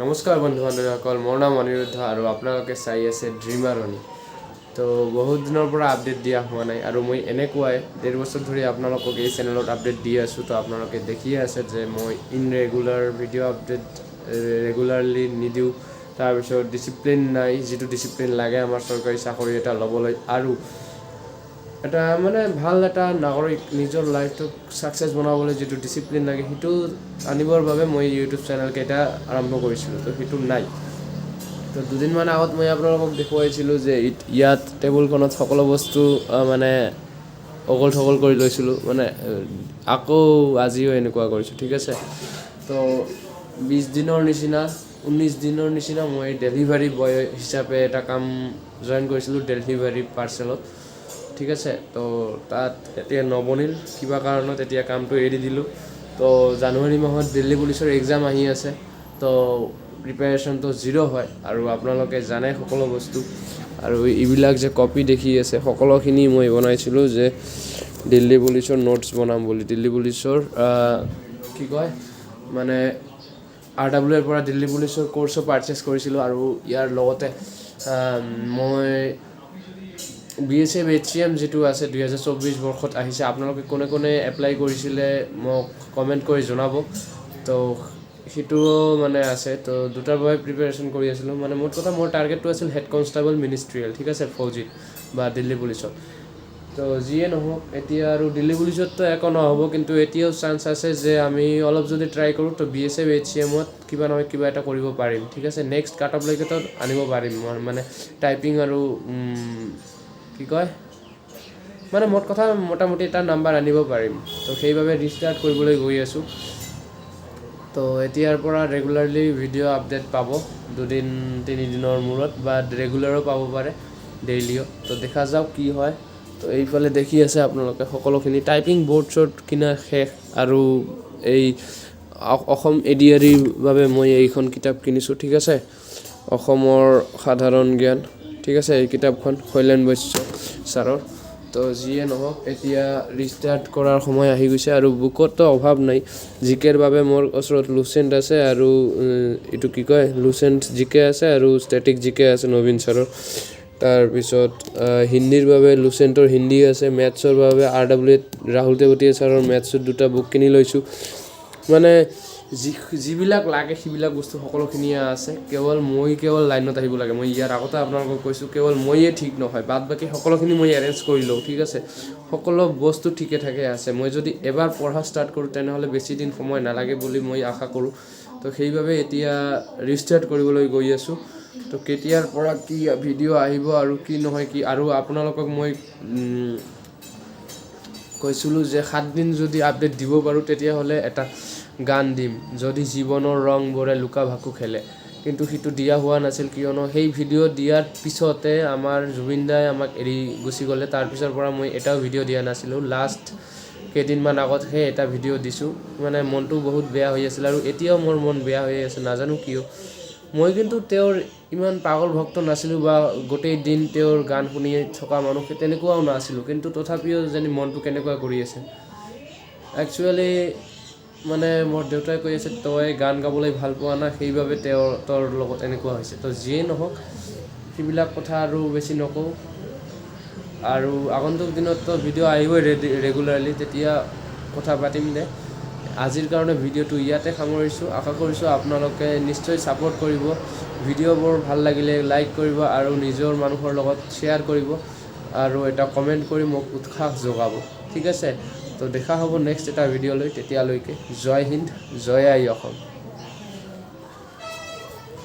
নমস্কাৰ বন্ধু বান্ধৱীসকল, মোৰ নাম অনিৰুদ্ধ আৰু আপোনালোকে চাই আছে ড্ৰিমাৰ অনি। তো বহুত দিনৰ পৰা আপডেট দিয়া হোৱা নাই আৰু মই এনেকুৱাই 1.5 বছৰ ধৰি আপোনালোকক এই চেনেলত আপডেট দি আছোঁ। তো আপোনালোকে দেখিয়ে আছে যে মই ইনৰেগুলাৰ ভিডিঅ' আপডেট ৰেগুলাৰলি নিদিওঁ। তাৰপিছত ডিচিপ্লিন নাই, যিটো ডিচিপ্লিন লাগে আমাৰ চৰকাৰী চাকৰি এটা ল'বলৈ আৰু এটা মানে ভাল এটা নাগৰিক নিজৰ লাইফটোক ছাকচেছ বনাবলৈ যিটো ডিচিপ্লিন লাগে সেইটো আনিবৰ বাবে মই ইউটিউব চেনেলকেইটা আৰম্ভ কৰিছিলোঁ। তো সেইটো নাই। তো দুদিনমান আগত মই আপোনালোকক দেখুৱাইছিলোঁ যে ইয়াত টেবুলখনত সকলো বস্তু মানে অগল থগল কৰি লৈছিলোঁ, মানে আকৌ আজিও এনেকুৱা কৰিছোঁ, ঠিক আছে। তো 20 দিনৰ নিচিনা 19 দিনৰ নিচিনা মই ডেলিভাৰী বয় হিচাপে এটা কাম জইন কৰিছিলোঁ, ডেলিভাৰী পাৰ্চেলত, ঠিক আছে। তো তাত এতিয়া নবনিল কিবা কাৰণত, এতিয়া কামটো এৰি দিলোঁ। তো জানুৱাৰী মাহত দিল্লী পুলিচৰ এক্সাম আহি আছে। তো প্ৰিপেৰেশ্যনটো 0 হয় আৰু আপোনালোকে জানে সকলো বস্তু। আৰু এইবিলাক যে কপি দেখি আছে সকলোখিনি মই বনাইছিলোঁ যে দিল্লী পুলিচৰ নোটছ বনাম বুলি। দিল্লী পুলিচৰ কি কয় মানে RWৰ পৰা দিল্লী পুলিচৰ কোৰ্চো পাৰচেছ কৰিছিলোঁ আৰু ইয়াৰ লগতে মই BSF HCM যিটো আছে 2024 বৰ্ষত আহিছে। আপোনালোকে কোনে কোনে এপ্লাই কৰিছিলে মোক কমেণ্ট কৰি জনাব। তো সেইটোও মানে আছে। তো দুটাৰ বাবে প্ৰিপেৰেশ্যন কৰি আছিলোঁ। মানে মোৰ টাৰ্গেটটো আছিল হেড কনষ্টেবল মিনিষ্ট্ৰিয়েল, ঠিক আছে, ফৌজিত বা দিল্লী পুলিচত। তো যিয়ে নহওক, এতিয়া আৰু দিল্লী পুলিচততো একো নহ'ব, কিন্তু এতিয়াও চান্স আছে যে আমি অলপ যদি ট্ৰাই কৰোঁ তো BSF HCMত কিবা নহয় কিবা এটা কৰিব পাৰিম, ঠিক আছে। নেক্সট কাট অফ লৈকেতো আনিব পাৰিম মানে টাইপিং আৰু কি কয় মানে মোটামুটি এটা নাম্বাৰ আনিব পাৰিম। তো সেইবাবে ৰিষ্টাৰ্ট কৰিবলৈ গৈ আছোঁ। তো এতিয়াৰ পৰা ৰেগুলাৰলি ভিডিঅ' আপডেট পাব 2-3 দিনৰ মূৰত, বা ৰেগুলাৰো পাব পাৰে, ডেইলিও। তো দেখা যাওক কি হয়। তো এইফালে দেখি আছে আপোনালোকে সকলোখিনি টাইপিং বৰ্ড চৰ্ড কিনা শেষ আৰু এই অসম ADREৰ বাবে মই এইখন কিতাপ কিনিছোঁ, ঠিক আছে, অসমৰ সাধাৰণ জ্ঞান, ঠিক আছে। এই কিতাপখন শৈলেন বৈশ্য ছাৰৰ। তো যিয়ে নহওক, এতিয়া ৰিষ্টাৰ্ট কৰাৰ সময় আহি গৈছে আৰু বুকততো অভাৱ নাই। জিকেৰ বাবে মোৰ ওচৰত লুচেণ্ট আছে আৰু এইটো কি কয় লুচেণ্ট জিকে আছে আৰু ষ্টেটিক জিকে আছে নবীন ছাৰৰ। তাৰপিছত হিন্দীৰ বাবে লুচেণ্টৰ হিন্দী আছে, মেথছৰ বাবে RWত ৰাহুল তেৱতীয়া ছাৰৰ মেথছৰ 2টা বুক কিনি লৈছোঁ। মানে যিবিলাক লাগে সেইবিলাক বস্তু সকলোখিনিয়ে আছে। কেৱল লাইনত আহিব লাগে। মই ইয়াৰ আগতে আপোনালোকক কৈছোঁ, কেৱল ময়ে ঠিক নহয়, বাদ বাকী সকলোখিনি মই এৰেঞ্জ কৰি লওঁ, ঠিক আছে। সকলো বস্তু ঠিকে ঠাকে আছে। মই যদি এবাৰ পঢ়া ষ্টাৰ্ট কৰোঁ তেনেহ'লে বেছি দিন সময় নালাগে বুলি মই আশা কৰোঁ। তো সেইবাবে এতিয়া ৰিষ্টাৰ্ট কৰিবলৈ গৈ আছোঁ। তো কেতিয়াৰ পৰা কি ভিডিঅ' আহিব আৰু কি নহয় কি, আৰু আপোনালোকক মই কৈছিলোঁ যে 7 দিন যদি আপডেট দিব পাৰোঁ তেতিয়াহ'লে এটা গান দিম, যদি জীৱনৰ ৰংবোৰে লুকা ভাকু খেলে। কিন্তু সেইটো দিয়া হোৱা নাছিল, কিয়নো সেই ভিডিঅ' দিয়াৰ পিছতে আমাৰ জুবিন দাই আমাক এৰি গুচি গ'লে। তাৰপিছৰ পৰা মই এটাও ভিডিঅ' দিয়া নাছিলোঁ। লাষ্ট কেইদিনমান আগতহে এটা ভিডিঅ' দিছোঁ। মানে মনটো বহুত বেয়া হৈ আছিল আৰু এতিয়াও মোৰ মন বেয়া হৈ আছে, নাজানো কিয়। মই কিন্তু তেওঁৰ ইমান পাগল ভক্ত নাছিলোঁ বা গোটেই দিন তেওঁৰ গান শুনি থকা মানুহ তেনেকুৱাও নাছিলোঁ, কিন্তু তথাপিও যেন মনটো কেনেকুৱা কৰি আছে। একচুৱেলি মানে মোৰ দেউতাই কৈ আছে তই গান গাবলৈ ভাল পোৱা না, সেইবাবে তোৰ লগত এনেকুৱা হৈছে। তো যিয়েই নহওক, সেইবিলাক কথা আৰু বেছি নকওঁ। আৰু আগন্তুক দিনততো ভিডিঅ' আহিবই ৰেগুলাৰলি, তেতিয়া কথা পাতিম দে। আজিৰ কাৰণে ভিডিঅ'টো ইয়াতে সামৰিছোঁ। আশা কৰিছোঁ আপোনালোকে নিশ্চয় ছাপোৰ্ট কৰিব। ভিডিঅ'বোৰ ভাল লাগিলে লাইক কৰিব আৰু নিজৰ মানুহৰ লগত শ্বেয়াৰ কৰিব আৰু এটা কমেণ্ট কৰি মোক উৎসাহ যোগাব, ঠিক আছে। তো দেখা হ'ব নেক্সট এটা ভিডিঅ'লৈ। তেতিয়ালৈকে জয় হিন্দ, জয় আই অসম।